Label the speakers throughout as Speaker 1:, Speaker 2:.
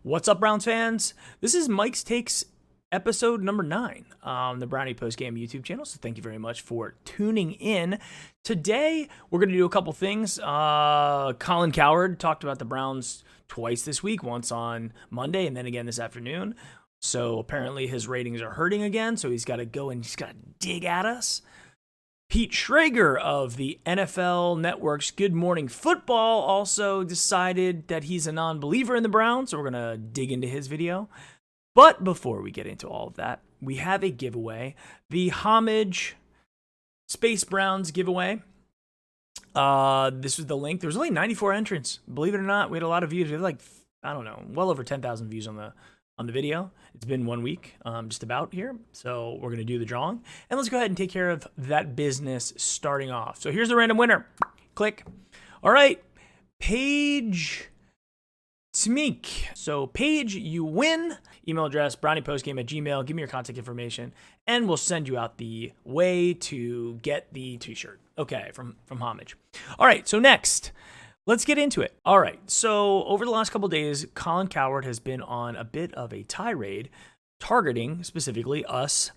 Speaker 1: What's up, Browns fans? This is Mike's Takes episode number 9 on the Brownie Postgame YouTube channel, so thank you very much for tuning in. Today, we're going to do a couple things. Colin Cowherd talked about the Browns twice this week, once on Monday and then again this afternoon. So apparently his ratings are hurting again, so he's got to go and he's got to dig at us. Pete Schrager of the NFL Network's Good Morning Football also decided that he's a non-believer in the Browns, so we're going to dig into his video. But before we get into all of that, we have a giveaway, the Homage Space Browns giveaway. This was the link. There was only 94 entrants. Believe it or not, we had a lot of views. We had well over 10,000 views on the video. It's been 1 week, just about here. So we're going to do the drawing. And let's go ahead and take care of that business starting off. So here's the random winner. Click. All right. Paige Smeek. So Paige, you win. Email address, browniepostgame@gmail.com. Give me your contact information, and we'll send you out the way to get the t-shirt. Okay, from Homage. All right, so next, let's get into it. All right, so over the last couple of days, Colin Cowherd has been on a bit of a tirade targeting specifically us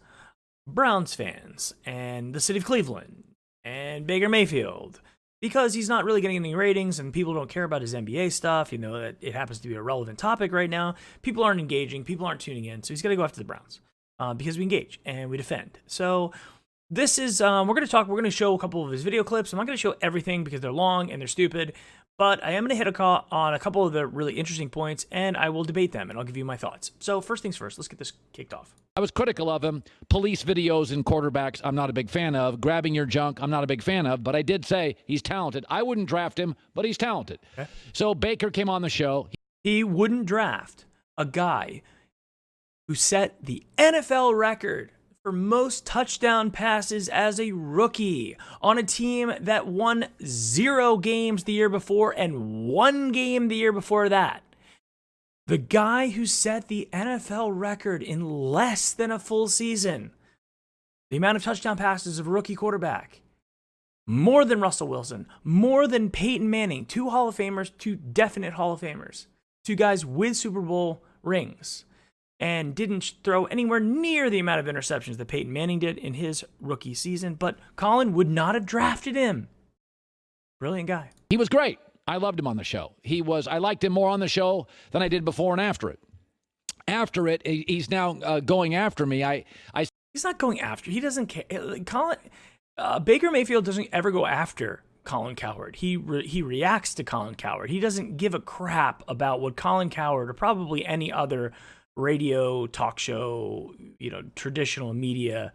Speaker 1: Browns fans and the city of Cleveland and Baker Mayfield, because he's not really getting any ratings and people don't care about his NBA stuff. You know, that it happens to be a relevant topic right now. People aren't engaging. People aren't tuning in. So he's got to go after the Browns because we engage and we defend. So this is, we're going to show a couple of his video clips. I'm not going to show everything because they're long and they're stupid, but I am going to hit on a couple of the really interesting points, and I will debate them and I'll give you my thoughts. So first things first, let's get this kicked off.
Speaker 2: I was critical of him. Police videos and quarterbacks, I'm not a big fan of. Grabbing your junk, I'm not a big fan of. But I did say he's talented. I wouldn't draft him, but he's talented. Okay. So Baker came on the show.
Speaker 1: He wouldn't draft a guy who set the NFL record for most touchdown passes as a rookie on a team that won 0 games the year before and 1 game the year before that. The guy who set the NFL record in less than a full season. The amount of touchdown passes of a rookie quarterback. More than Russell Wilson. More than Peyton Manning. 2 Hall of Famers, 2 definite Hall of Famers. 2 guys with Super Bowl rings. And didn't throw anywhere near the amount of interceptions that Peyton Manning did in his rookie season. But Colin would not have drafted him. Brilliant guy.
Speaker 2: He was great. I loved him on the show. I liked him more on the show than I did before and after it. After it, he's now going after me.
Speaker 1: He's not going after. He doesn't care. Baker Mayfield doesn't ever go after Colin Cowherd. He reacts to Colin Cowherd. He doesn't give a crap about what Colin Cowherd or probably any other radio, talk show, traditional media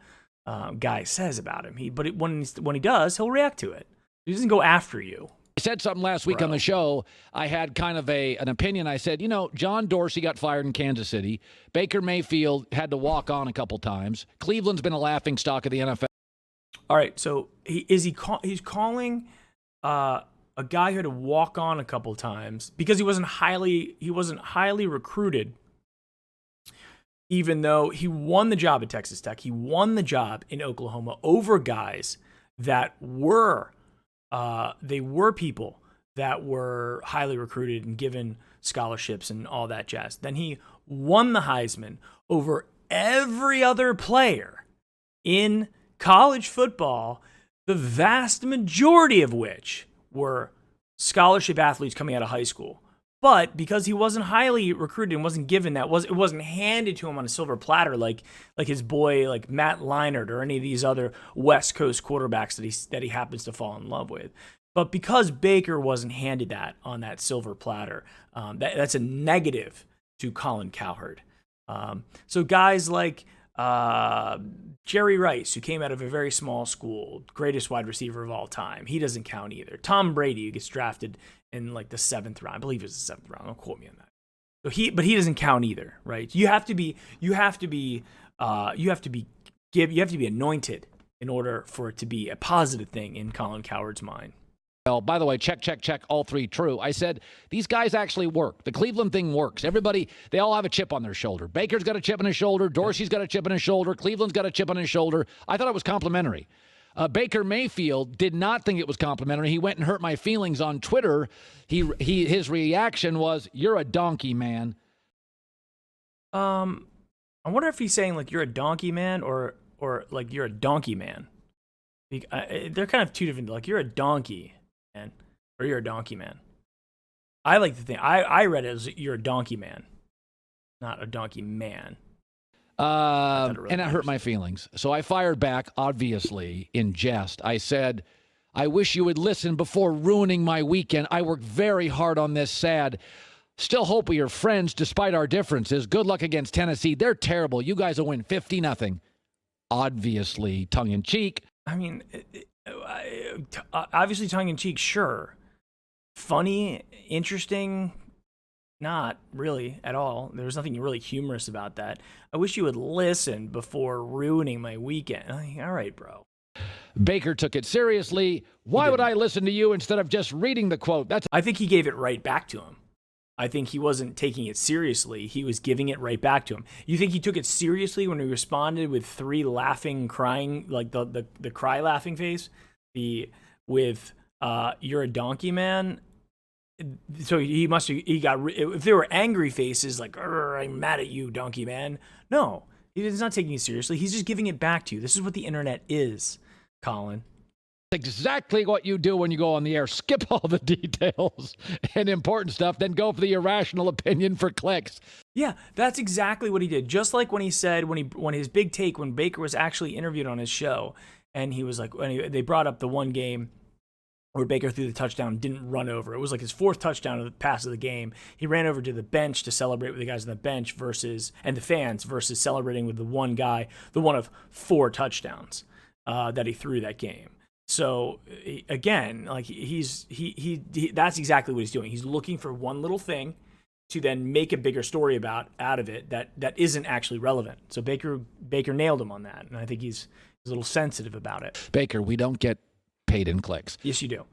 Speaker 1: guy says about him. When he does, he'll react to it. He doesn't go after you.
Speaker 2: I said something last week on the show. I had kind of an opinion. I said, John Dorsey got fired in Kansas City. Baker Mayfield had to walk on a couple times. Cleveland's been a laughingstock of the NFL.
Speaker 1: All right, so he's calling a guy who had to walk on a couple times because he wasn't highly recruited. Even though he won the job at Texas Tech, he won the job in Oklahoma over guys that were people that were highly recruited and given scholarships and all that jazz. Then he won the Heisman over every other player in college football, the vast majority of which were scholarship athletes coming out of high school. But because he wasn't highly recruited and wasn't given that, it wasn't handed to him on a silver platter like his boy, like Matt Leinart or any of these other West Coast quarterbacks that he happens to fall in love with. But because Baker wasn't handed that on that silver platter, that's a negative to Colin Cowherd. So guys like Jerry Rice, who came out of a very small school, greatest wide receiver of all time, he doesn't count either. Tom Brady, who gets drafted in like the 7th round. I believe it's the 7th round. Don't quote me on that. So he doesn't count either, right? You have to be anointed in order for it to be a positive thing in Colin Cowherd's mind.
Speaker 2: Well, by the way, check, all 3 true. I said, these guys actually work. The Cleveland thing works. Everybody, they all have a chip on their shoulder. Baker's got a chip on his shoulder. Dorsey's got a chip on his shoulder. Cleveland's got a chip on his shoulder. I thought it was complimentary. Baker Mayfield did not think it was complimentary. He went and hurt my feelings on Twitter. His reaction was, "You're a donkey, man."
Speaker 1: I wonder if he's saying like you're a donkey man or like you're a donkey man. They're kind of two different. Like you're a donkey man or you're a donkey man. I like to think I read it as you're a donkey man, not a donkey man.
Speaker 2: And that hurt my feelings. So I fired back, obviously, in jest. I said, I wish you would listen before ruining my weekend. I worked very hard on this, sad. Still hope we are friends despite our differences. Good luck against Tennessee. They're terrible. You guys will win 50-0. Obviously, tongue-in-cheek.
Speaker 1: I mean, obviously tongue-in-cheek, sure. Funny, interesting, not really at all. There was nothing really humorous about that. I wish you would listen before ruining my weekend. All right, bro.
Speaker 2: Baker took it seriously. Why would I listen to you instead of just reading the quote?
Speaker 1: I think he gave it right back to him. I think he wasn't taking it seriously. He was giving it right back to him. You think he took it seriously when he responded with 3 laughing, crying, like the cry laughing face? With you're a donkey man? So he got, if there were angry faces like, I'm mad at you, donkey man. No, he's not taking it seriously. He's just giving it back to you. This is what the internet is, Colin.
Speaker 2: Exactly what you do when you go on the air. Skip all the details and important stuff, then go for the irrational opinion for clicks.
Speaker 1: Yeah, that's exactly what he did. Just like when he said, when his big take, when Baker was actually interviewed on his show, and he was like, they brought up the one game where Baker threw the touchdown, didn't run over. It was like his 4th touchdown of the pass of the game. He ran over to the bench to celebrate with the guys on the bench and the fans versus celebrating with the one guy, the one of 4 touchdowns that he threw that game. So again, like he that's exactly what he's doing. He's looking for one little thing to then make a bigger story out of it that isn't actually relevant. So Baker nailed him on that, and I think he's a little sensitive about it.
Speaker 2: Baker, we don't get paid in clicks.
Speaker 1: Yes, you do.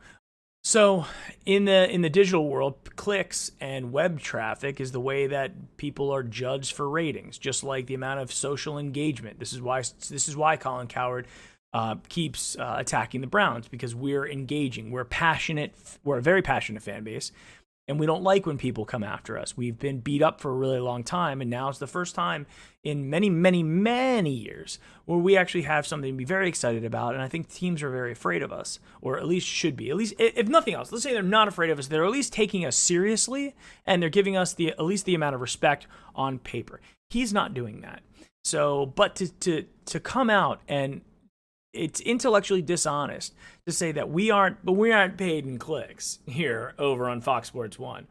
Speaker 1: So in the digital world, clicks and web traffic is the way that people are judged for ratings, just like the amount of social engagement. This is why Colin Cowherd keeps attacking the Browns, because we're engaging. We're passionate. We're a very passionate fan base, and we don't like when people come after us. We've been beat up for a really long time, and now it's the first time in many, many, many years where we actually have something to be very excited about, and I think teams are very afraid of us, or at least should be. At least, if nothing else, let's say they're not afraid of us. They're at least taking us seriously, and they're giving us at least the amount of respect on paper. He's not doing that. So, but to come out, and it's intellectually dishonest to say that we aren't paid in clicks here over on Fox Sports 1.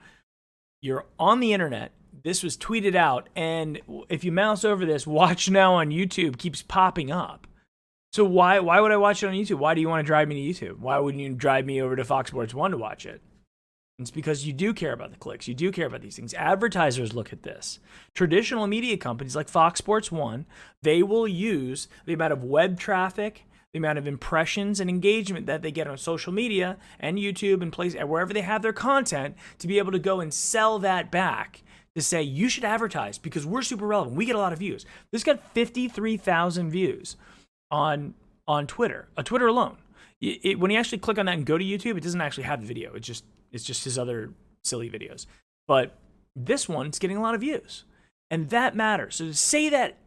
Speaker 1: You're on the internet. This was tweeted out, and if you mouse over this, Watch Now on YouTube keeps popping up. So why would I watch it on YouTube? Why do you want to drive me to YouTube? Why wouldn't you drive me over to Fox Sports 1 to watch it? It's because you do care about the clicks. You do care about these things. Advertisers look at this. Traditional media companies like Fox Sports 1, they will use the amount of web traffic, the amount of impressions and engagement that they get on social media and YouTube and wherever they have their content, to be able to go and sell that back to say, you should advertise because we're super relevant. We get a lot of views. This got 53,000 views on Twitter, Twitter alone. When you actually click on that and go to YouTube, it doesn't actually have the video. It's just his other silly videos. But this one's getting a lot of views, and that matters. So to say that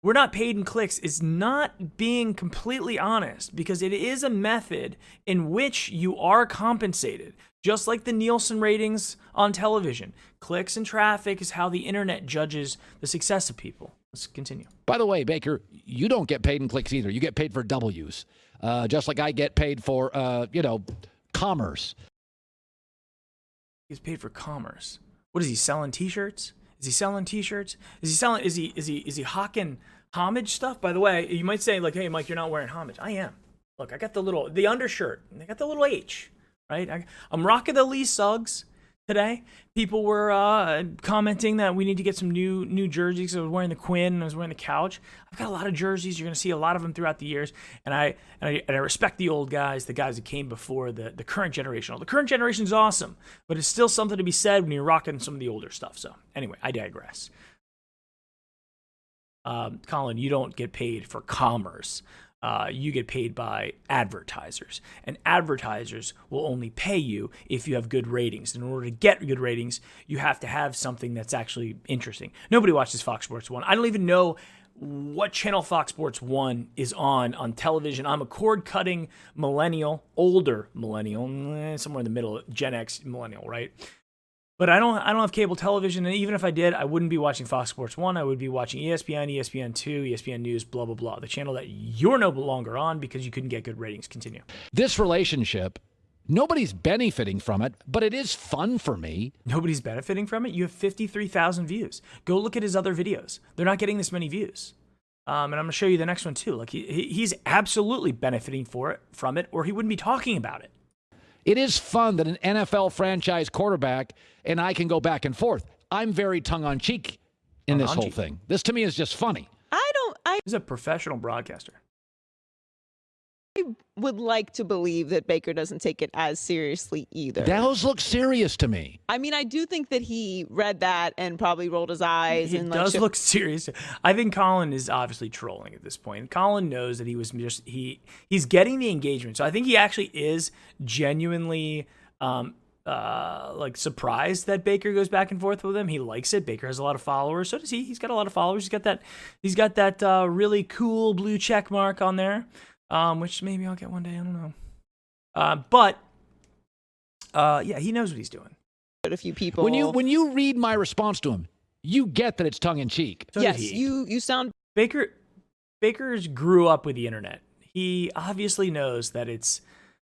Speaker 1: we're not paid in clicks is not being completely honest, because it is a method in which you are compensated. Just like the Nielsen ratings on television, clicks and traffic is how the internet judges the success of people. Let's continue.
Speaker 2: By the way, Baker, you don't get paid in clicks either. You get paid for W's, just like I get paid for, commerce.
Speaker 1: He's paid for commerce. What is he selling? T-shirts? Is he selling T-shirts? Is he hawking homage stuff? By the way, you might say like, "Hey, Mike, you're not wearing homage." I am. Look, I got the undershirt. I got the little H, right? I'm rocking the Lee Suggs today. People were commenting that we need to get some new jerseys. I was wearing the Quinn and I was wearing the Couch. I've got a lot of jerseys. You're going to see a lot of them throughout the years. And I respect the old guys, the guys that came before the current generation. The current generation is awesome, but it's still something to be said when you're rocking some of the older stuff. So anyway, I digress. Colin, you don't get paid for commerce. you get paid by advertisers, and advertisers will only pay you if you have good ratings. In order to get good ratings, you have to have something that's actually interesting. Nobody watches Fox Sports 1. I don't even know what channel Fox Sports 1 is on television. I'm a cord-cutting millennial, older millennial, somewhere in the middle, Gen X millennial, right? But I don't have cable television, and even if I did, I wouldn't be watching Fox Sports 1. I would be watching ESPN, ESPN2, ESPN News, blah, blah, blah. The channel that you're no longer on because you couldn't get good ratings. Continue.
Speaker 2: This relationship, nobody's benefiting from it, but it is fun for me.
Speaker 1: Nobody's benefiting from it? You have 53,000 views. Go look at his other videos. They're not getting this many views. And I'm going to show you the next one, too. Like he's absolutely benefiting from it, or he wouldn't be talking about it.
Speaker 2: It is fun that an NFL franchise quarterback and I can go back and forth. I'm very tongue-in-cheek in this whole thing. This, to me, is just funny.
Speaker 1: He's a professional broadcaster.
Speaker 3: I would like to believe that Baker doesn't take it as seriously either.
Speaker 2: Those look serious to me.
Speaker 3: I mean, I do think that he read that and probably rolled his eyes.
Speaker 1: It does look serious. I think Colin is obviously trolling at this point. Colin knows that he's getting the engagement. So I think he actually is genuinely like surprised that Baker goes back and forth with him. He likes it. Baker has a lot of followers. So does he. He's got a lot of followers. He's got that really cool blue check mark on there. Which maybe I'll get one day. I don't know. But yeah, he knows what he's doing.
Speaker 3: A few people.
Speaker 2: When you read my response to him, you get that it's tongue in cheek.
Speaker 1: So
Speaker 3: yes, you sound.
Speaker 1: Baker's grew up with the internet. He obviously knows that it's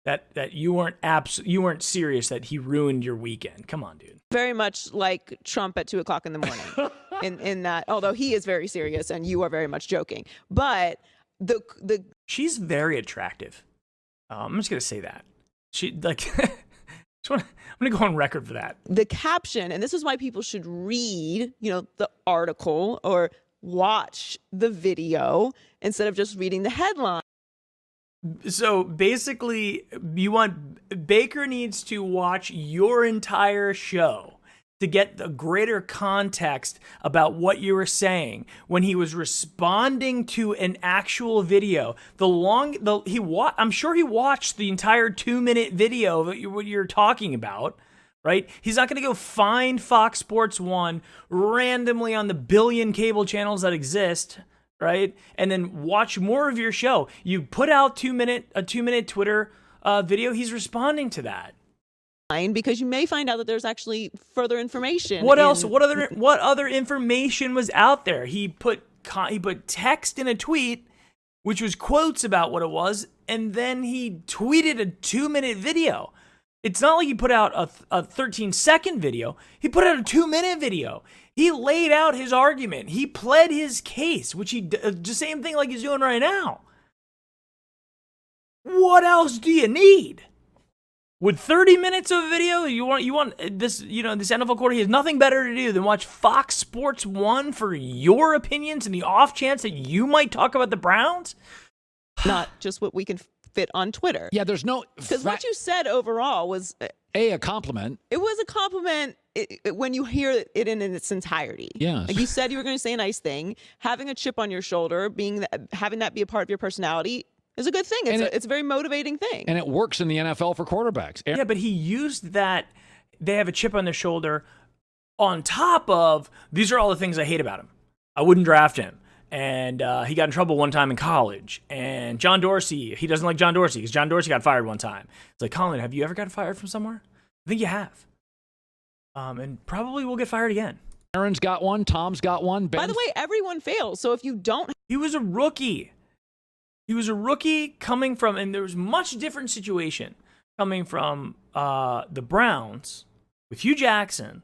Speaker 1: that you weren't serious. That he ruined your weekend. Come on, dude.
Speaker 3: Very much like Trump at 2:00 in the morning. in that, although he is very serious and you are very much joking, but.
Speaker 1: She's very attractive. I'm just gonna say that I'm gonna go on record for that.
Speaker 3: The caption, and this is why people should read, the article or watch the video instead of just reading the headline.
Speaker 1: So basically, Baker needs to watch your entire show to get the greater context about what you were saying when he was responding to an actual video. I'm sure he watched the entire 2-minute video of what you're talking about, right? He's not going to go find Fox Sports 1 randomly on the billion cable channels that exist, right? And then watch more of your show. You put out a 2-minute Twitter video. He's responding to that.
Speaker 3: Because you may find out that there's actually further information.
Speaker 1: What else? What other information was out there? He put text in a tweet, which was quotes about what it was, and then he tweeted a 2-minute video. It's not like he put out a 13-second video. He put out a 2-minute video. He laid out his argument. He pled his case, which the same thing like he's doing right now. What else do you need? With 30 minutes of video, you want this, this NFL quarter, he has nothing better to do than watch Fox Sports 1 for your opinions and the off chance that you might talk about the Browns?
Speaker 3: Not just what we can fit on Twitter.
Speaker 2: Yeah, there's no...
Speaker 3: Because what you said overall was...
Speaker 2: a compliment.
Speaker 3: It was a compliment when you hear it in its entirety.
Speaker 2: Yes.
Speaker 3: Like you said you were going to say a nice thing. Having a chip on your shoulder, having that be a part of your personality... is a good thing. It's a very motivating thing.
Speaker 2: And it works in the NFL for quarterbacks.
Speaker 1: Yeah, but he used that they have a chip on their shoulder on top of, these are all the things I hate about him. I wouldn't draft him. And he got in trouble one time in college. And John Dorsey, he doesn't like John Dorsey because John Dorsey got fired one time. It's like, Colin, have you ever gotten fired from somewhere? I think you have. And probably will get fired again.
Speaker 2: Aaron's got one. Tom's got one.
Speaker 3: By the way, everyone fails. So if you don't...
Speaker 1: He was a rookie. He was a rookie coming from, and there was much different situation coming from the Browns with Hugh Jackson,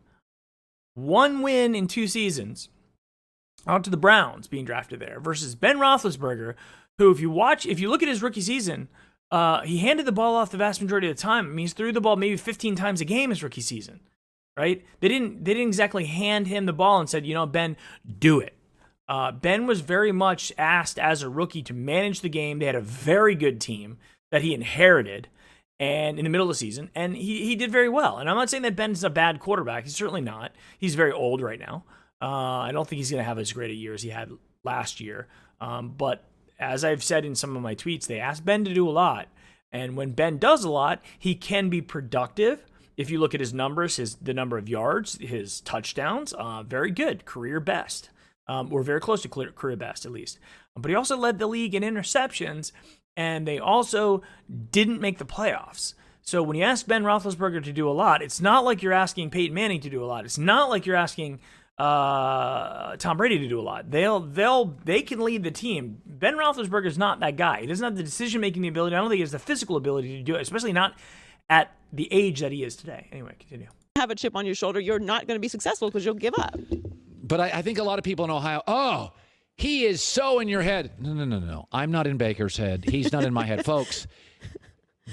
Speaker 1: 1 win in 2 seasons, out to the Browns being drafted there versus Ben Roethlisberger, who if you look at his rookie season, he handed the ball off the vast majority of the time. I mean, he's threw the ball maybe 15 times a game his rookie season, right? They didn't exactly hand him the ball and said, Ben, do it. Ben was very much asked as a rookie to manage the game. They had a very good team that he inherited and in the middle of the season, and he did very well. And I'm not saying that Ben's a bad quarterback. He's certainly not. He's very old right now. I don't think he's going to have as great a year as he had last year. But as I've said in some of my tweets, they asked Ben to do a lot. And when Ben does a lot, he can be productive. If you look at his numbers, the number of yards, his touchdowns, very good, career best. Or very close to career best, at least. But he also led the league in interceptions, and they also didn't make the playoffs. So when you ask Ben Roethlisberger to do a lot, it's not like you're asking Peyton Manning to do a lot. It's not like you're asking Tom Brady to do a lot. They can lead the team. Ben Roethlisberger is not that guy. He doesn't have the decision-making ability. I don't think he has the physical ability to do it, especially not at the age that he is today. Anyway, continue.
Speaker 3: Have a chip on your shoulder, you're not going to be successful because you'll give up.
Speaker 2: But I think a lot of people in Ohio, oh, he is so in your head. No. I'm not in Baker's head. He's not in my head. Folks,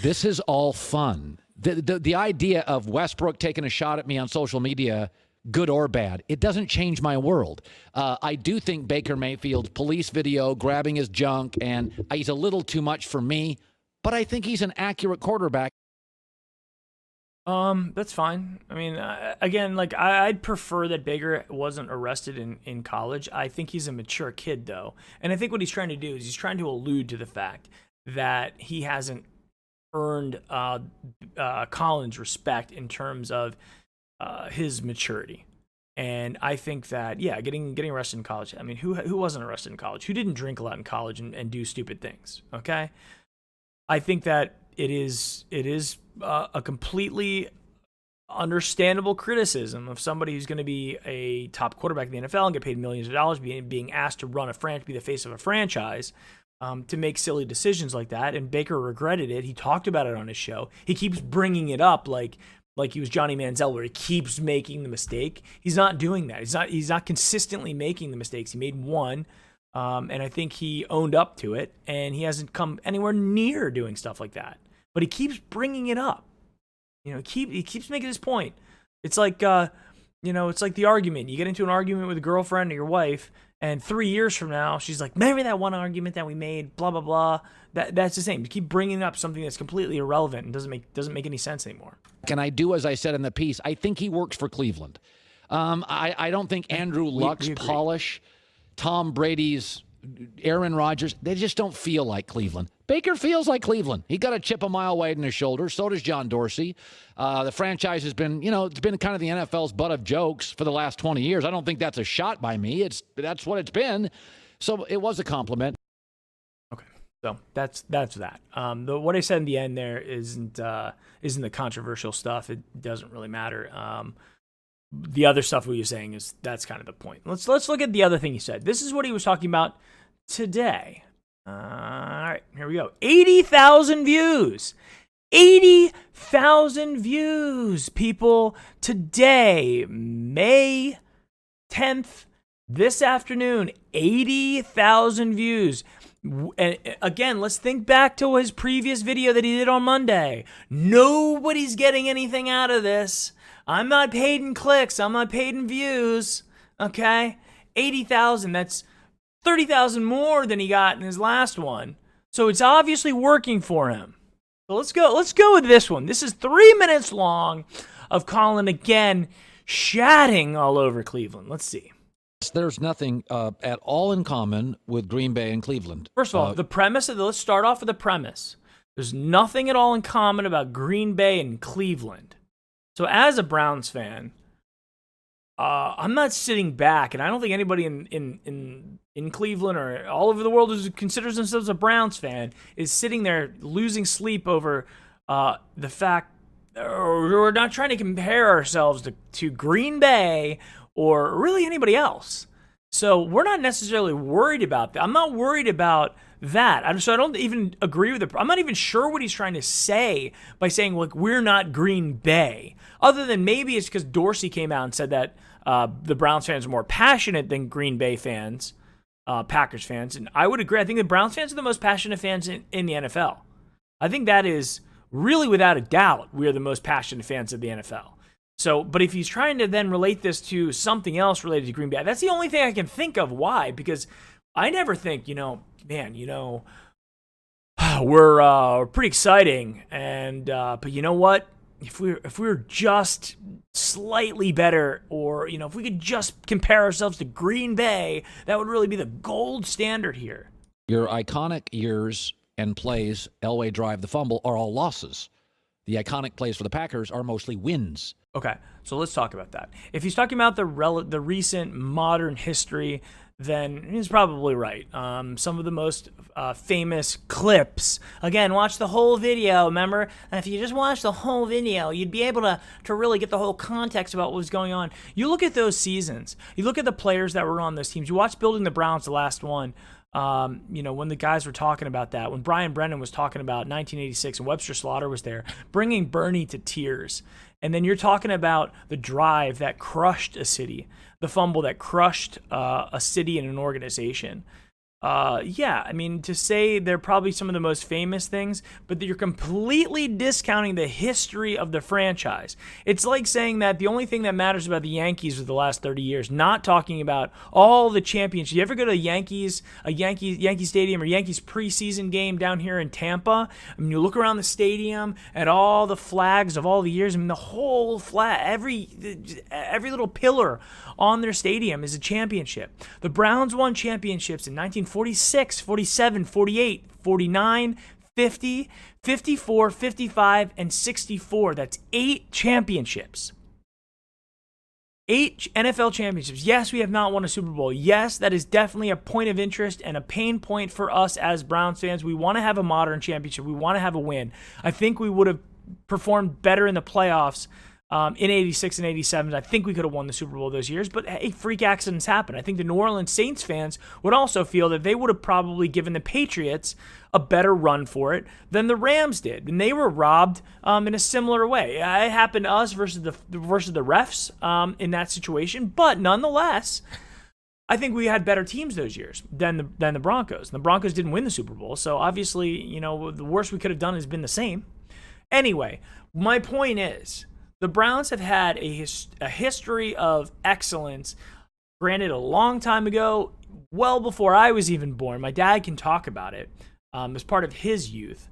Speaker 2: this is all fun. The idea of Westbrook taking a shot at me on social media, good or bad, it doesn't change my world. I do think Baker Mayfield's police video, grabbing his junk, and he's a little too much for me, but I think he's an accurate quarterback.
Speaker 1: That's fine. I mean, again, like I'd prefer that Baker wasn't arrested in college. I think he's a mature kid, though. And I think what he's trying to do is he's trying to allude to the fact that he hasn't earned Colin's respect in terms of his maturity. And I think that, yeah, getting arrested in college. I mean, who wasn't arrested in college? Who didn't drink a lot in college and do stupid things? Okay, I think that it is a completely understandable criticism of somebody who's going to be a top quarterback in the NFL and get paid millions of dollars, being asked to run be the face of a franchise, to make silly decisions like that. And Baker regretted it. He talked about it on his show. He keeps bringing it up like he was Johnny Manziel, where he keeps making the mistake. He's not doing that. He's not consistently making the mistakes. He made one. And I think he owned up to it, and he hasn't come anywhere near doing stuff like that. But he keeps bringing it up. You know, he keeps making his point. It's like, it's like the argument. You get into an argument with a girlfriend or your wife, and 3 years from now, she's like, remember that one argument that we made, blah, blah, blah. That's the same. You keep bringing up something that's completely irrelevant and doesn't make any sense anymore.
Speaker 2: Can I do as I said in the piece? I think he works for Cleveland. I don't think Andrew Luck's polish, Tom Brady's, Aaron Rodgers, they just don't feel like Cleveland. Baker feels like Cleveland. He got a chip a mile wide in his shoulder. So does John Dorsey. The franchise has been, it's been kind of the NFL's butt of jokes for the last 20 years. I don't think that's a shot by me. That's what it's been. So it was a compliment.
Speaker 1: Okay, so that's that. What I said in the end there isn't the controversial stuff. It doesn't really matter. The other stuff we were saying that's kind of the point. Let's look at the other thing he said. This is what he was talking about today. All right, here we go. 80,000 views. 80,000 views, people. Today, May 10th, this afternoon, 80,000 views. And again, let's think back to his previous video that he did on Monday. Nobody's getting anything out of this. I'm not paid in clicks. I'm not paid in views. Okay? 80,000. That's 30,000 more than he got in his last one. So it's obviously working for him. So let's go with this one. This is 3 minutes long of Colin again shatting all over Cleveland. Let's see.
Speaker 2: There's nothing at all in common with Green Bay and Cleveland.
Speaker 1: First of all, the premise let's start off with the premise. There's nothing at all in common about Green Bay and Cleveland. So as a Browns fan, I'm not sitting back, and I don't think anybody in Cleveland or all over the world who considers themselves a Browns fan is sitting there losing sleep over the fact, or we're not trying to compare ourselves to Green Bay or really anybody else. So we're not necessarily worried about that. I'm not worried about that. So I don't even agree with it. I'm not even sure what he's trying to say by saying, like, we're not Green Bay. Other than maybe it's because Dorsey came out and said that the Browns fans are more passionate than Green Bay fans, Packers fans. And I would agree. I think the Browns fans are the most passionate fans in the NFL. I think that is really without a doubt, we are the most passionate fans of the NFL. So, but if he's trying to then relate this to something else related to Green Bay, that's the only thing I can think of. Why? Because I never think, we're pretty exciting, and but you know what? If we're just slightly better, or if we could just compare ourselves to Green Bay, that would really be the gold standard here.
Speaker 2: Your iconic years and plays, Elway drive, the fumble, are all losses. The iconic plays for the Packers are mostly wins.
Speaker 1: Okay, so let's talk about that. If he's talking about the recent modern history, then he's probably right. Some of the most famous clips. Again, watch the whole video, remember? And if you just watch the whole video, you'd be able to really get the whole context about what was going on. You look at those seasons. You look at the players that were on those teams. You watch Building the Browns, the last one. When the guys were talking about that, when Brian Brennan was talking about 1986 and Webster Slaughter was there, bringing Bernie to tears. And then you're talking about the drive that crushed a city, the fumble that crushed a city and an organization. To say they're probably some of the most famous things, but you're completely discounting the history of the franchise. It's like saying that the only thing that matters about the Yankees of the last 30 years, not talking about all the championships. You ever go to Yankee Stadium or Yankees preseason game down here in Tampa? I mean, you look around the stadium at all the flags of all the years. I mean, the whole flag, every little pillar on their stadium is a championship. The Browns won championships in 1946, 47, 48, 49, 50, 54, 55, and 64. That's 8 championships. 8 NFL championships. Yes, we have not won a Super Bowl. Yes, that is definitely a point of interest and a pain point for us as Browns fans. We want to have a modern championship. We want to have a win. I think we would have performed better in the playoffs in 86 and 87. I think we could have won the Super Bowl those years, but hey, freak accidents happen. I think the New Orleans Saints fans would also feel that they would have probably given the Patriots a better run for it than the Rams did, and they were robbed in a similar way. It happened to us versus the refs in that situation, but nonetheless, I think we had better teams those years than the Broncos. And the Broncos didn't win the Super Bowl, so obviously, the worst we could have done has been the same. Anyway, my point is, the Browns have had a history of excellence, granted a long time ago, well before I was even born. My dad can talk about it as part of his youth.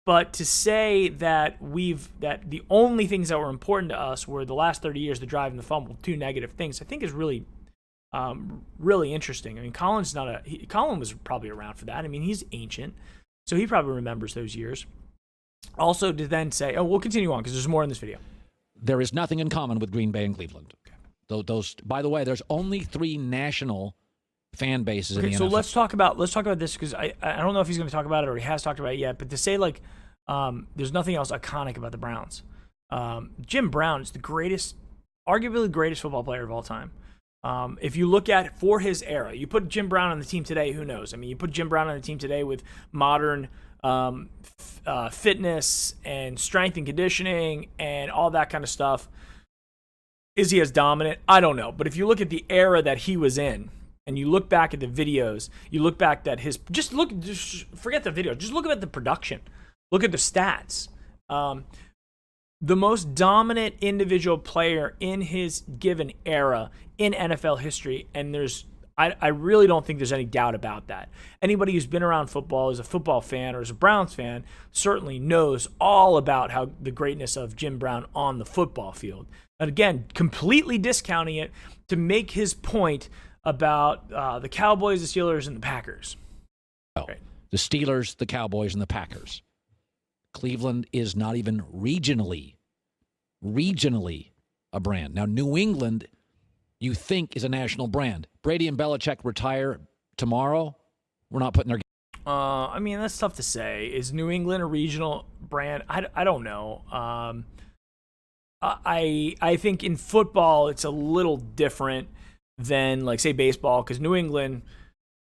Speaker 1: But to say that the only things that were important to us were the last 30 years, the drive and the fumble, 2 negative things, I think is really interesting. I mean, Colin was probably around for that. I mean, he's ancient, so he probably remembers those years. Also, to then say, we'll continue on because there's more in this video.
Speaker 2: There is nothing in common with Green Bay and Cleveland. Those, by the way, there's only 3 national fan bases in the NFL.
Speaker 1: So let's talk about this because I don't know if he's going to talk about it or he has talked about it yet. But to say there's nothing else iconic about the Browns. Jim Brown is arguably the greatest football player of all time. If you look at for his era, you put Jim Brown on the team today, who knows? I mean, you put Jim Brown on the team today with modern fitness and strength and conditioning and all that kind of stuff. Is he as dominant? I don't know. But if you look at the era that he was in and you look back at the videos, you look back at just forget the video. Just look at the production. Look at the stats. The most dominant individual player in his given era in NFL history, and I really don't think there's any doubt about that. Anybody who's been around football, is a football fan or is a Browns fan, certainly knows all about how the greatness of Jim Brown on the football field. And again, completely discounting it to make his point about the Cowboys, the Steelers, and the Packers.
Speaker 2: Right. The Steelers, the Cowboys, and the Packers. Cleveland is not even regionally a brand. Now, New England, you think, is a national brand. Brady and Belichick retire tomorrow. We're not putting their...
Speaker 1: I mean, that's tough to say. Is New England a regional brand? I don't know. I think in football, it's a little different than, say, baseball, because New England...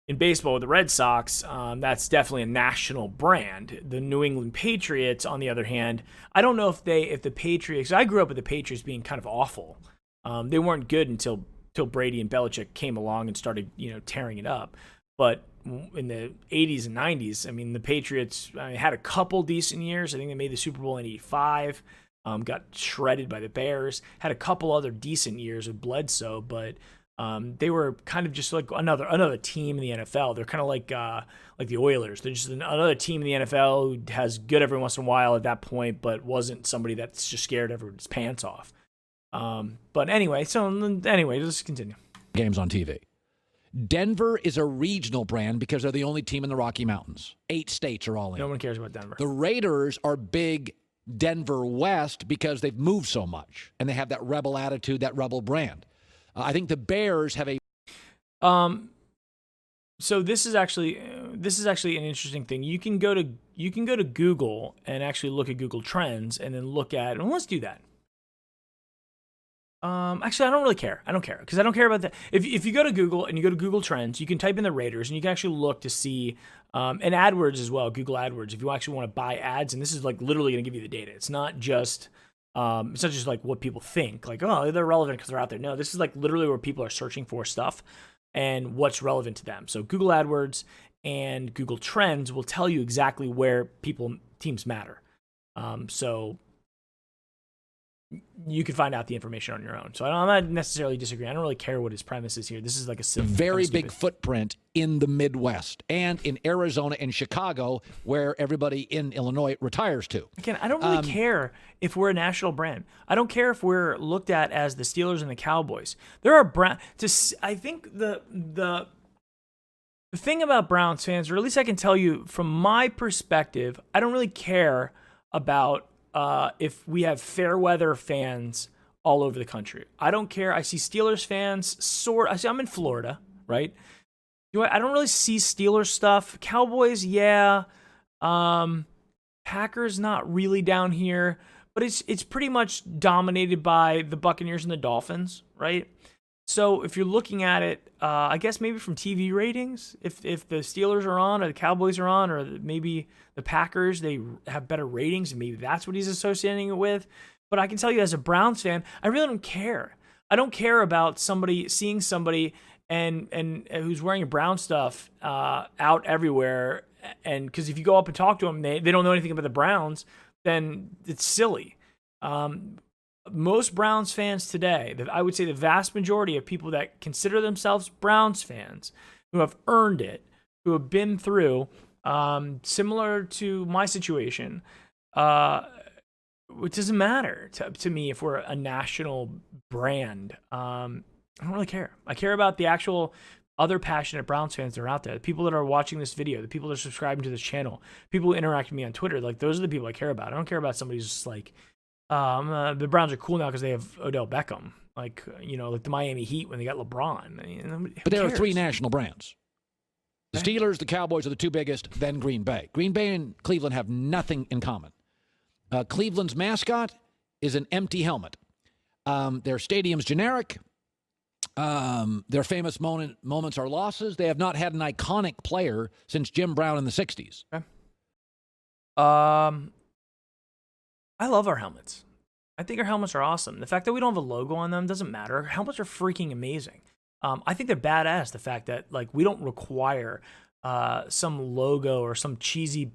Speaker 1: In baseball with the Red Sox, that's definitely a national brand. The New England Patriots, on the other hand, I don't know if the Patriots. I grew up with the Patriots being kind of awful. They weren't good until Brady and Belichick came along and started, tearing it up. But in the 80s and 90s, I mean, the Patriots had a couple decent years. I think they made the Super Bowl in '85. Got shredded by the Bears. Had a couple other decent years with Bledsoe, but. They were kind of just like another team in the NFL. They're kind of like the Oilers. They're just another team in the NFL who has good every once in a while at that point, but wasn't somebody that's just scared everyone's pants off. But anyway, let's continue.
Speaker 2: Games on TV. Denver is a regional brand because they're the only team in the Rocky Mountains. 8 states are all in.
Speaker 1: No one cares about Denver.
Speaker 2: The Raiders are big Denver West because they've moved so much, and they have that rebel attitude, that rebel brand. I think the Bears have a...
Speaker 1: So this is actually an interesting thing. You can go to Google and actually look at Google Trends and then look at, and let's do that. Actually, I don't really care. I don't care because I don't care about that. If you go to Google and you go to Google Trends, you can type in the Raiders and you can actually look to see, and AdWords as well, Google AdWords, if you actually want to buy ads, and this is like literally going to give you the data. It's not just like what people think, like, oh, they're relevant because they're out there. No, this is like literally where people are searching for stuff and what's relevant to them. So Google AdWords and Google Trends will tell you exactly where teams matter. So you can find out the information on your own. So I'm not necessarily disagreeing. I don't really care what his premise is here. This is like a
Speaker 2: very big footprint in the Midwest and in Arizona and Chicago, where everybody in Illinois retires to.
Speaker 1: Again, I don't really care if we're a national brand. I don't care if we're looked at as the Steelers and the Cowboys. There are I think the thing about Browns fans, or at least I can tell you from my perspective, I don't really care about if we have fair weather fans all over the country. I don't care. I see Steelers fans I'm in Florida, right? I don't really see Steelers stuff. Cowboys, yeah. Packers, not really down here, but it's pretty much dominated by the Buccaneers and the Dolphins, right? So if you're looking at it, I guess maybe from TV ratings, if the Steelers are on or the Cowboys are on or maybe the Packers, they have better ratings and maybe that's what he's associating it with. But I can tell you as a Browns fan, I really don't care. I don't care about seeing somebody and who's wearing brown stuff out everywhere. And because if you go up and talk to them, they don't know anything about the Browns, then it's silly. Most Browns fans today, I would say the vast majority of people that consider themselves Browns fans, who have earned it, who have been through, similar to my situation, it doesn't matter to me if we're a national brand. I don't really care. I care about the actual other passionate Browns fans that are out there, the people that are watching this video, the people that are subscribing to this channel, people who interact with me on Twitter. Like, those are the people I care about. I don't care about somebody who's just like, the Browns are cool now because they have Odell Beckham, like the Miami Heat when they got LeBron.
Speaker 2: But there are 3 national brands. The Steelers, the Cowboys are the 2 biggest, then Green Bay. Green Bay and Cleveland have nothing in common. Cleveland's mascot is an empty helmet. Their stadium's generic. Their famous moments are losses. They have not had an iconic player since Jim Brown in the 60s.
Speaker 1: Okay. I love our helmets. I think our helmets are awesome. The fact that we don't have a logo on them doesn't matter. Our helmets are freaking amazing. I think they're badass. The fact that we don't require some logo or some cheesy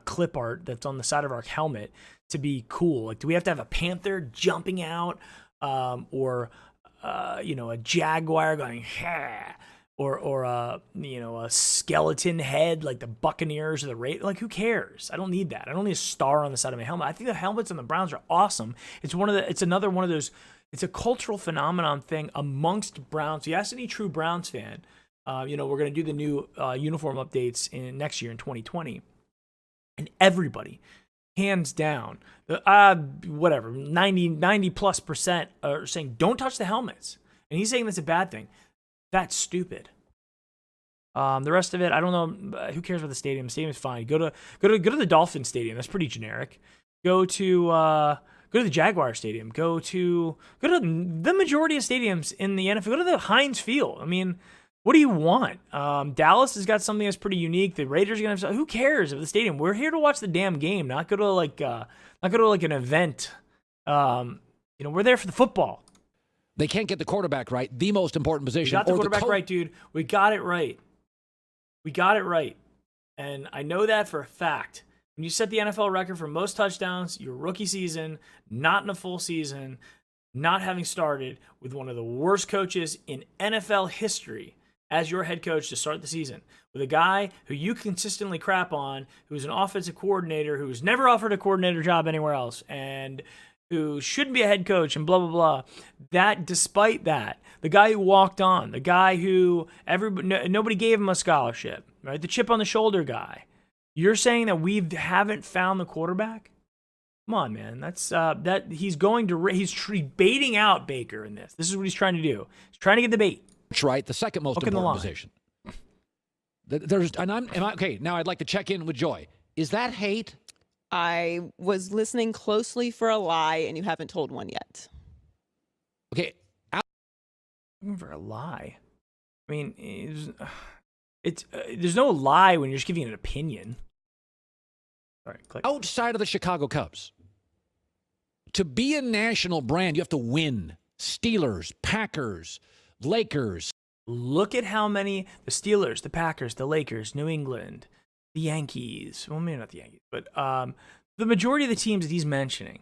Speaker 1: clip art that's on the side of our helmet to be cool. Like, do we have to have a panther jumping out, or a jaguar going ha, or a skeleton head like the Buccaneers or the Raiders? Like, who cares? I don't need that. I don't need a star on the side of my helmet. I think the helmets on the Browns are awesome. It's another one of those. It's a cultural phenomenon thing amongst Browns. You ask any true Browns fan, we're going to do the new uniform updates next year in 2020, and everybody, hands down, 90+% are saying don't touch the helmets, and he's saying that's a bad thing. That's stupid. The rest of it, I don't know. Who cares about the stadium? The stadium's fine. Go to the Dolphin Stadium. That's pretty generic. Go to the Jaguar Stadium. Go to the majority of stadiums in the NFL. Go to the Heinz Field. I mean, what do you want? Dallas has got something that's pretty unique. The Raiders are gonna have. Who cares of the stadium? We're here to watch the damn game, not go to an event. We're there for the football.
Speaker 2: They can't get the quarterback right, the most important position.
Speaker 1: We got the quarterback right, dude. We got it right. And I know that for a fact. When you set the NFL record for most touchdowns, your rookie season, not in a full season, not having started with one of the worst coaches in NFL history as your head coach to start the season, with a guy who you consistently crap on, who's an offensive coordinator, who's never offered a coordinator job anywhere else, and who shouldn't be a head coach and blah, blah, blah. That, despite that, the guy who walked on, the guy who nobody gave him a scholarship, right? The chip on the shoulder guy. You're saying that we haven't found the quarterback? Come on, man. That's he's baiting out Baker in this. This is what he's trying to do. He's trying to get the bait.
Speaker 2: That's right. The second most important position. Okay, now I'd like to check in with Joy. Is that hate?
Speaker 3: I was listening closely for a lie, and you haven't told one yet.
Speaker 2: Okay.
Speaker 1: For a lie. I mean, there's no lie when you're just giving an opinion. All right, click.
Speaker 2: Outside of the Chicago Cubs, to be a national brand, you have to win. Steelers, Packers, Lakers.
Speaker 1: Look at how many the Steelers, the Packers, the Lakers, New England, the Yankees. Well, maybe not the Yankees, but the majority of the teams that he's mentioning,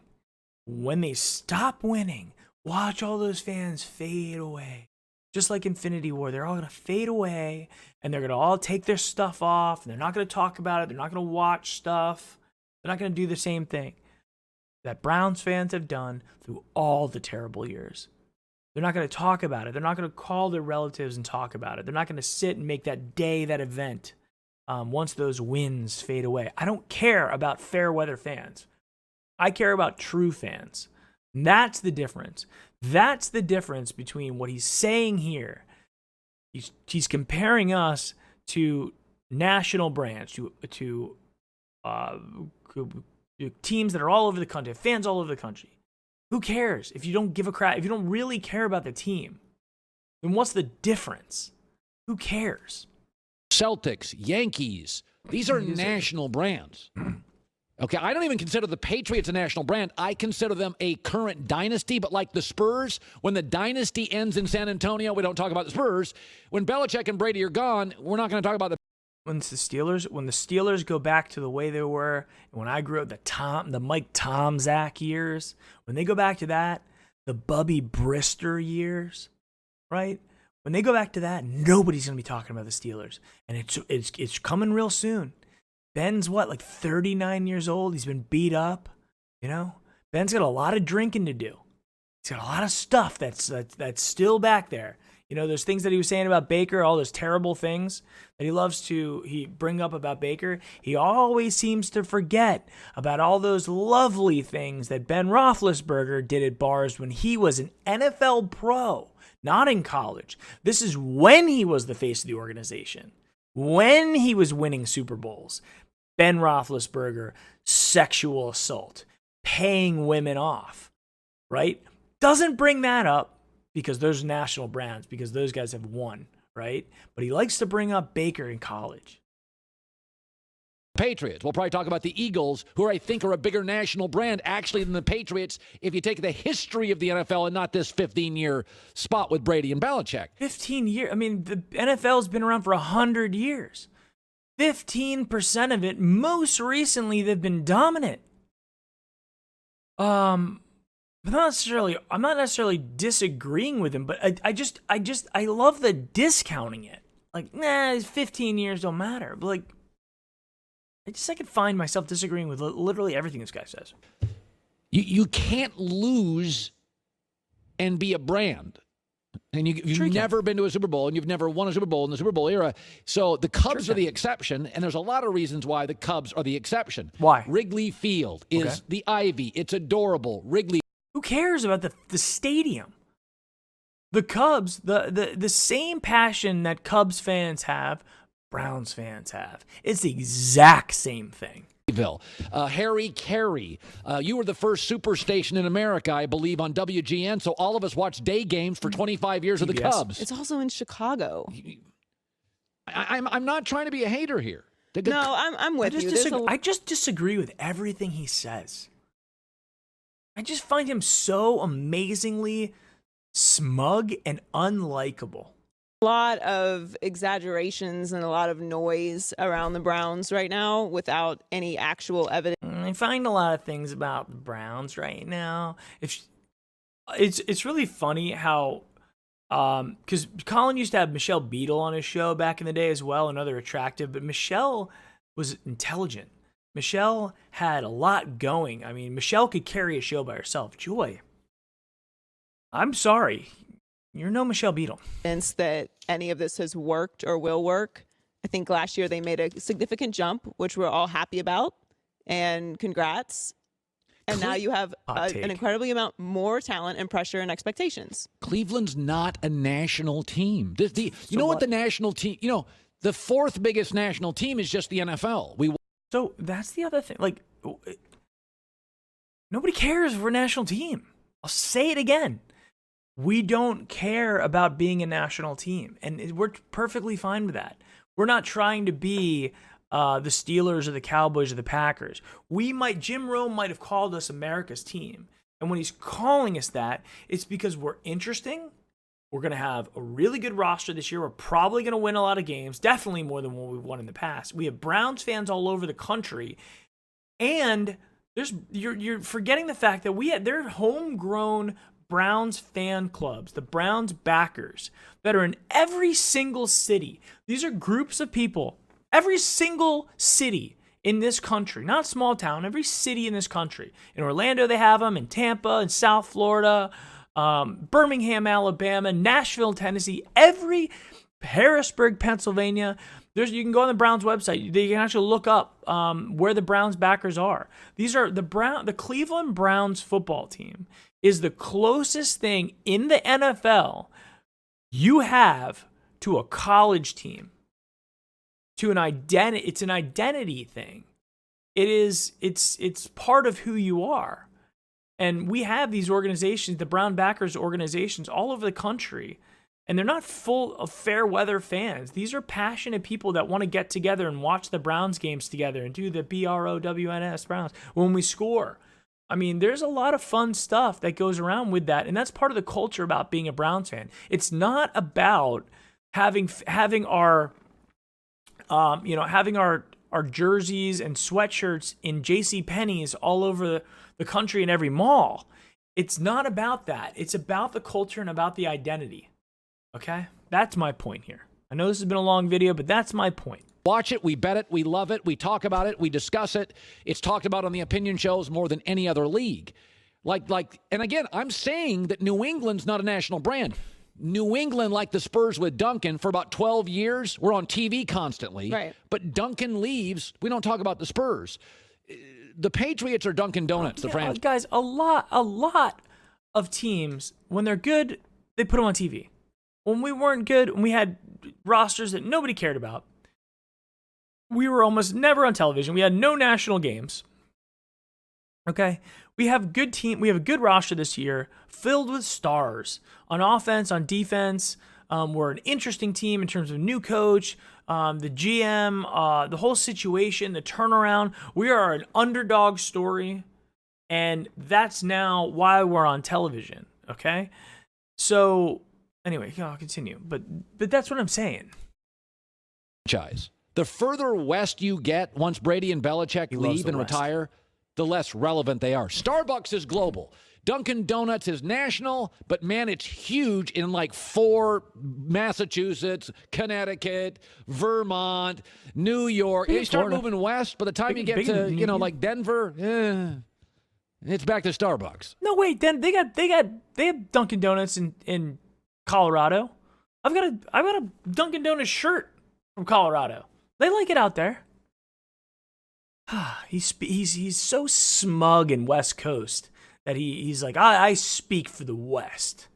Speaker 1: when they stop winning, watch all those fans fade away. Just like Infinity War, they're all going to fade away, and they're going to all take their stuff off, and they're not going to talk about it. They're not going to watch stuff. They're not going to do the same thing that Browns fans have done through all the terrible years. They're not going to talk about it. They're not going to call their relatives and talk about it. They're not going to sit and make that day, that event, once those wins fade away. I don't care about fair weather fans. I care about true fans. And that's the difference. That's the difference between what he's saying here. He's comparing us to national brands, to teams that are all over the country, fans all over the country. Who cares if you don't give a crap? If you don't really care about the team, then what's the difference? Who cares?
Speaker 2: Celtics, Yankees, these are national brands. Okay, I don't even consider the Patriots a national brand. I consider them a current dynasty, but like the Spurs, when the dynasty ends in San Antonio, we don't talk about the Spurs. When Belichick and Brady are gone, we're not going to talk about the
Speaker 1: when the Steelers go back to the way they were, and when I grew up, the Mike Tomczak years, when they go back to that, the Bubby Brister years, right? When they go back to that, nobody's going to be talking about the Steelers, and it's coming real soon. Ben's like 39 years old. He's been beat up, Ben's got a lot of drinking to do. He's got a lot of stuff that's still back there. Those things that he was saying about Baker, all those terrible things that he loves to bring up about Baker, he always seems to forget about all those lovely things that Ben Roethlisberger did at bars when he was an NFL pro, not in college. This is when he was the face of the organization, when he was winning Super Bowls. Ben Roethlisberger, sexual assault, paying women off, right? Doesn't bring that up. Because those national brands, because those guys have won, right? But he likes to bring up Baker in college.
Speaker 2: Patriots. We'll probably talk about the Eagles, who I think are a bigger national brand actually than the Patriots if you take the history of the NFL and not this 15-year spot with Brady and Belichick.
Speaker 1: 15 years? I mean, the NFL's been around for 100 years. 15% of it, most recently, they've been dominant. I'm not necessarily disagreeing with him, but I love the discounting it. Like, 15 years don't matter. But I could find myself disagreeing with literally everything this guy says.
Speaker 2: You can't lose and be a brand. And you've never been to a Super Bowl, and you've never won a Super Bowl in the Super Bowl era. So the Cubs are the exception, and there's a lot of reasons why the Cubs are the exception.
Speaker 1: Why?
Speaker 2: Wrigley Field is the Ivy. It's adorable. Wrigley.
Speaker 1: Who cares about the stadium? The Cubs, the same passion that Cubs fans have, Browns fans have. It's the exact same thing.
Speaker 2: Harry Carey, you were the first superstation in America, I believe, on WGN, so all of us watched day games for 25 years of the Cubs.
Speaker 3: It's also in Chicago.
Speaker 2: I'm not trying to be a hater here.
Speaker 3: No, I'm with you.
Speaker 1: I just disagree with everything he says. I just find him so amazingly smug and unlikable.
Speaker 3: A lot of exaggerations and a lot of noise around the Browns right now without any actual evidence.
Speaker 1: I find a lot of things about the Browns right now. It's really funny how because Colin used to have Michelle Beadle on his show back in the day as well, another attractive, but Michelle was intelligent. Michelle had a lot going. I mean, Michelle could carry a show by herself. Joy, I'm sorry. You're no Michelle Beadle.
Speaker 3: That any of this has worked or will work. I think last year they made a significant jump, which we're all happy about. And congrats. And now you have an incredibly amount more talent and pressure and expectations.
Speaker 2: Cleveland's not a national team. You know what the national team, the fourth biggest national team is just the NFL.
Speaker 1: So that's the other thing. Like, nobody cares if we're a national team. I'll say it again. We don't care about being a national team. And we're perfectly fine with that. We're not trying to be the Steelers or the Cowboys or the Packers. Jim Rome might have called us America's team. And when he's calling us that, it's because we're interesting. We're going to have a really good roster this year. We're probably going to win a lot of games, definitely more than what we've won in the past. We have Browns fans all over the country. And you're forgetting the fact that they're homegrown Browns fan clubs, the Browns backers, that are in every single city. These are groups of people. Every single city in this country, not small town, every city in this country. In Orlando, they have them. In Tampa, in South Florida, Birmingham, Alabama, Nashville, Tennessee, Harrisburg, Pennsylvania. You can go on the Browns website. You can actually look up where the Browns backers are. These are the Cleveland Browns football team is the closest thing in the NFL you have to a college team. To an identity, it's an identity thing. It's part of who you are. And we have these organizations, the Brown backers organizations all over the country, and they're not full of fair weather fans. These are passionate people that want to get together and watch the Browns games together and do the BROWNS Browns when we score. I mean, there's a lot of fun stuff that goes around with that, and that's part of the culture about being a Browns fan. It's not about having our having our jerseys and sweatshirts in JCPenney's all over the country and every mall. It's not about that. It's about the culture and about the identity. Okay? That's my point here. I know this has been a long video, but that's my point.
Speaker 2: Watch it. We bet it. We love it. We talk about it. We discuss it. It's talked about on the opinion shows more than any other league. And again, I'm saying that New England's not a national brand. New England, like the Spurs with Duncan, for about 12 years, we're on TV constantly.
Speaker 3: Right.
Speaker 2: But Duncan leaves. We don't talk about the Spurs. The Patriots are Dunkin' Donuts, the franchise.
Speaker 1: Guys, a lot of teams, when they're good, they put them on TV. When we weren't good, when we had rosters that nobody cared about, we were almost never on television. We had no national games. Okay? We have a good roster this year filled with stars on offense, on defense. We're an interesting team in terms of new coach, the GM, the whole situation, the turnaround. We are an underdog story, and that's now why we're on television, okay? So, anyway, I'll continue. But that's what I'm saying.
Speaker 2: The further west you get, once Brady and Belichick leave and retire, the less relevant they are. Starbucks is global. Dunkin' Donuts is national, but man, it's huge in like 4 Massachusetts, Connecticut, Vermont, New York. You start moving west, by the time you get to, like Denver, it's back to Starbucks.
Speaker 1: No, wait, then they have Dunkin' Donuts in Colorado. I've got a Dunkin' Donuts shirt from Colorado. They like it out there. He's so smug in West Coast that he's like, I speak for the West.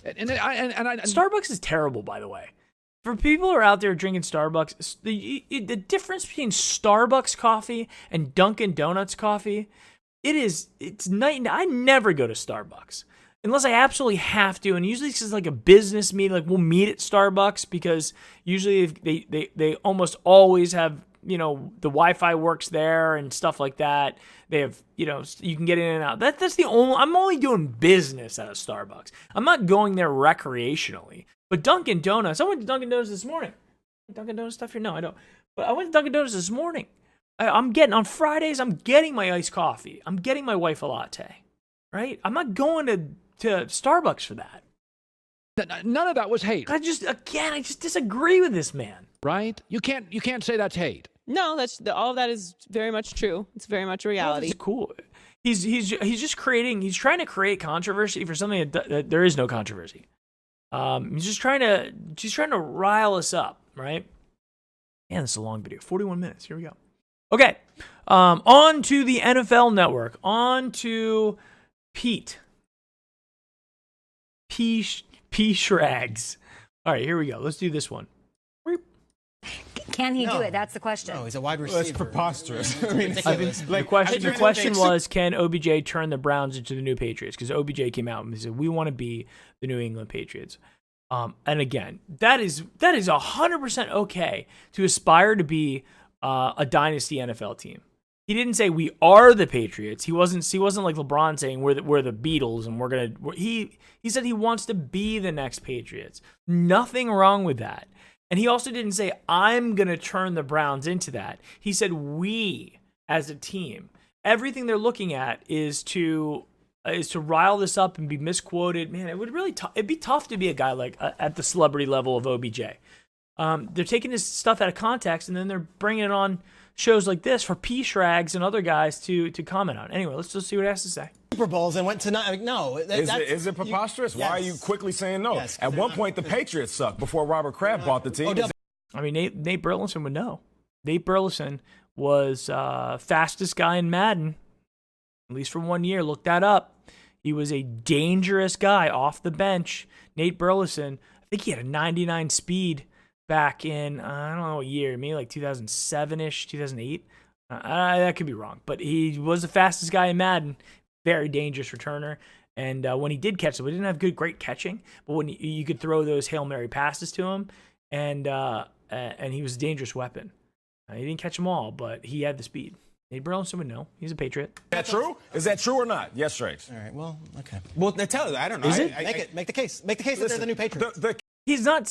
Speaker 1: And Starbucks is terrible, by the way. For people who are out there drinking Starbucks, the difference between Starbucks coffee and Dunkin' Donuts coffee, it's night and day. I never go to Starbucks unless I absolutely have to, and usually it's just like a business meeting. Like we'll meet at Starbucks because usually they almost always have, the Wi-Fi works there and stuff like that. They have, you can get in and out. That's the only. I'm only doing business at a Starbucks. I'm not going there recreationally. But Dunkin' Donuts, I went to Dunkin' Donuts this morning. Dunkin' Donuts stuff here? No, I don't. But I went to Dunkin' Donuts this morning. On Fridays, I'm getting my iced coffee. I'm getting my wife a latte, right? I'm not going to Starbucks for that.
Speaker 2: None of that was hate.
Speaker 1: I just disagree with this man.
Speaker 2: Right? You can't say that's hate.
Speaker 3: No, all of that is very much true. It's very much a reality.
Speaker 1: It's cool. He's just creating. He's trying to create controversy for something that there is no controversy. He's trying to rile us up, right? Man, this is a long video. 41 minutes. Here we go. Okay. On to the NFL Network. On to Pete. P. Shrags. All right, here we go. Let's do this one.
Speaker 4: Can he do it? That's the question.
Speaker 5: No, he's a wide receiver.
Speaker 6: That's preposterous.
Speaker 1: The question was, can OBJ turn the Browns into the new Patriots? Because OBJ came out and he said, we want to be the New England Patriots. And again, that is 100% okay to aspire to be a dynasty NFL team. He didn't say we are the Patriots. He wasn't like LeBron saying we're the Beatles and he said he wants to be the next Patriots. Nothing wrong with that. And he also didn't say I'm going to turn the Browns into that. He said we as a team. Everything they're looking at is to rile this up and be misquoted. Man, it would really it'd be tough to be a guy like at the celebrity level of OBJ. They're taking this stuff out of context and then they're bringing it on shows like this for P. Shrags and other guys to comment on. Anyway, let's just see what he has to say.
Speaker 5: Super Bowls and went to no.
Speaker 6: Is it preposterous?
Speaker 5: Yes.
Speaker 6: Why are you quickly saying no?
Speaker 5: Yes,
Speaker 6: At one point, the Patriots sucked before Robert Kraft bought the team.
Speaker 1: I mean, Nate Burleson would know. Nate Burleson was fastest guy in Madden, at least for 1 year. Look that up. He was a dangerous guy off the bench. Nate Burleson, I think he had a 99 speed back in, I don't know what year, maybe like 2007-ish, 2008. That could be wrong. But he was the fastest guy in Madden. Very dangerous returner. And when he did catch them, he didn't have great catching. But when you could throw those Hail Mary passes to him, and he was a dangerous weapon. He didn't catch them all, but he had the speed. Nate Burleson would know. He's a Patriot.
Speaker 6: Is that true? Is that true or not? Yes, Shrakes.
Speaker 5: All right. Well, okay.
Speaker 6: Well, they tell you. I don't know.
Speaker 1: Is it?
Speaker 5: Make the case. Make the case that they're the new Patriots.
Speaker 1: He's not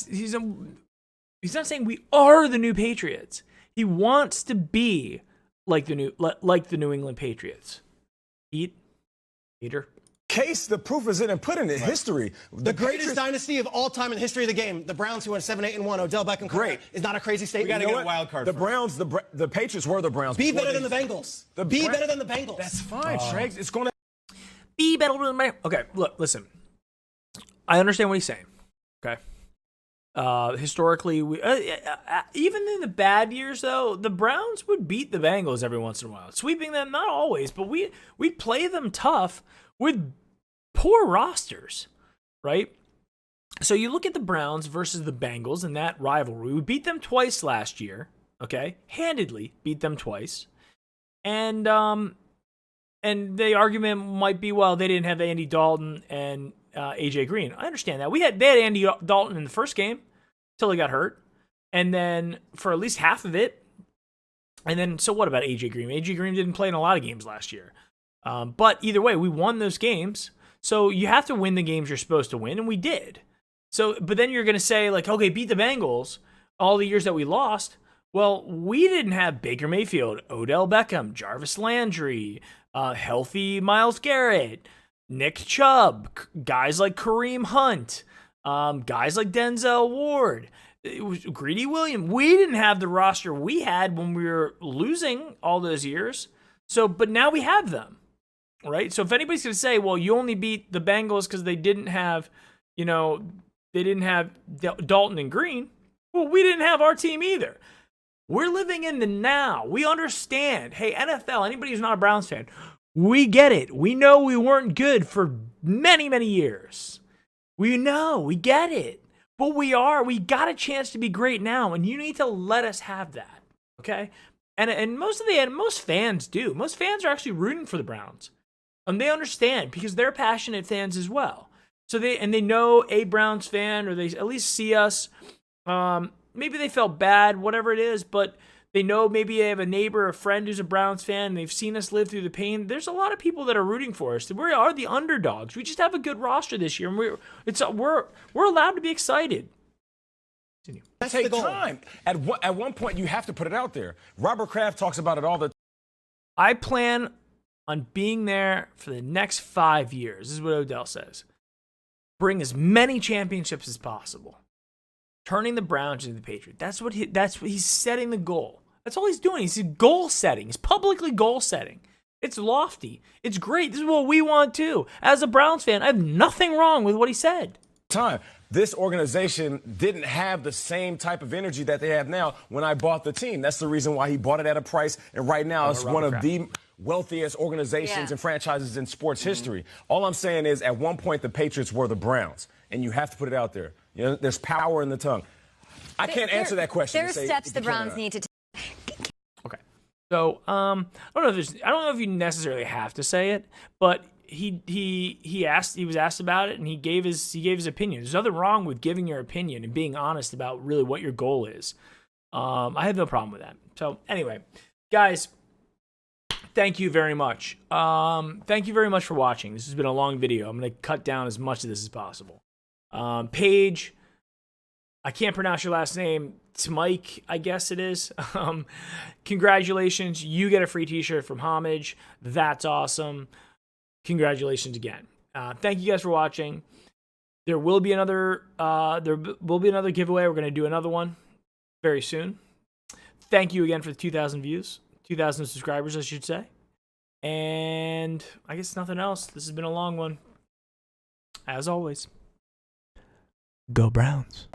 Speaker 1: saying we are the new Patriots. He wants to be like the New England Patriots. Peter.
Speaker 6: Case, the proof is in and put in it. History.
Speaker 5: The greatest dynasty of all time in the history of the game. The Browns, who went 7-8-1. Odell Beckham Jr. is not a crazy statement.
Speaker 6: We got to get a wild card. The Browns, the Patriots were the Browns.
Speaker 5: Be better than the Bengals. Be better than the Bengals.
Speaker 6: That's fine, Shrakes. It's going to
Speaker 1: be better than the Bengals. Okay, look, listen. I understand what he's saying. Okay. Historically, even in the bad years, though, the Browns would beat the Bengals every once in a while, sweeping them. Not always, but we'd play them tough with poor rosters, right? So you look at the Browns versus the Bengals in that rivalry. We beat them twice last year, okay? Handedly beat them twice, and the argument might be, well, they didn't have Andy Dalton and AJ Green. I understand that. They had Andy Dalton in the first game until he got hurt. And then for at least half of it. And then, so what about AJ Green? AJ Green didn't play in a lot of games last year. But either way, we won those games. So you have to win the games you're supposed to win, and we did. So, but then you're going to say, like, okay, beat the Bengals all the years that we lost. Well, we didn't have Baker Mayfield, Odell Beckham, Jarvis Landry, healthy Myles Garrett, Nick Chubb, guys like Kareem Hunt, guys like Denzel Ward, Greedy Williams. We didn't have the roster we had when we were losing all those years. So, but now we have them, right? So if anybody's going to say, well, you only beat the Bengals because they didn't have, Dalton and Green. Well, we didn't have our team either. We're living in the now. We understand. Hey, NFL, anybody who's not a Browns fan, we get it. We know we weren't good for many, many years. We know, we get it. But we got a chance to be great now, and you need to let us have that, okay? And most fans do. Most fans are actually rooting for the Browns. And they understand because they're passionate fans as well. So they know a Browns fan, or they at least see us. Maybe they felt bad, whatever it is, but they know maybe they have a neighbor, a friend who's a Browns fan, and they've seen us live through the pain. There's a lot of people that are rooting for us. We are the underdogs. We just have a good roster this year, and we're allowed to be excited.
Speaker 6: That's take time. At one point, you have to put it out there. Robert Kraft talks about it all the time.
Speaker 1: I plan on being there for the next 5 years. This is what Odell says. Bring as many championships as possible. Turning the Browns into the Patriots. That's what he's setting the goal. That's all he's doing. He's goal setting. He's publicly goal setting. It's lofty. It's great. This is what we want too. As a Browns fan, I have nothing wrong with what he said.
Speaker 6: This organization didn't have the same type of energy that they have now when I bought the team. That's the reason why he bought it at a price. And right now, it's one of the wealthiest organizations and franchises in sports history. All I'm saying is at one point, the Patriots were the Browns. And you have to put it out there. You know, there's power in the tongue. I can't answer that question.
Speaker 4: There are steps the Browns need to take.
Speaker 1: Okay. So, I don't know if you necessarily have to say it, but he was asked about it, and he gave his opinion. There's nothing wrong with giving your opinion and being honest about really what your goal is. I have no problem with that. So anyway, guys, thank you very much. Thank you very much for watching. This has been a long video. I'm going to cut down as much of this as possible. Paige, I can't pronounce your last name. Smike, I guess it is. Congratulations. You get a free t-shirt from Homage. That's awesome. Congratulations again. Thank you guys for watching. There will be another giveaway. We're going to do another one very soon. Thank you again for the 2,000 views, 2,000 subscribers, I should say. And I guess nothing else. This has been a long one. As always, go Browns.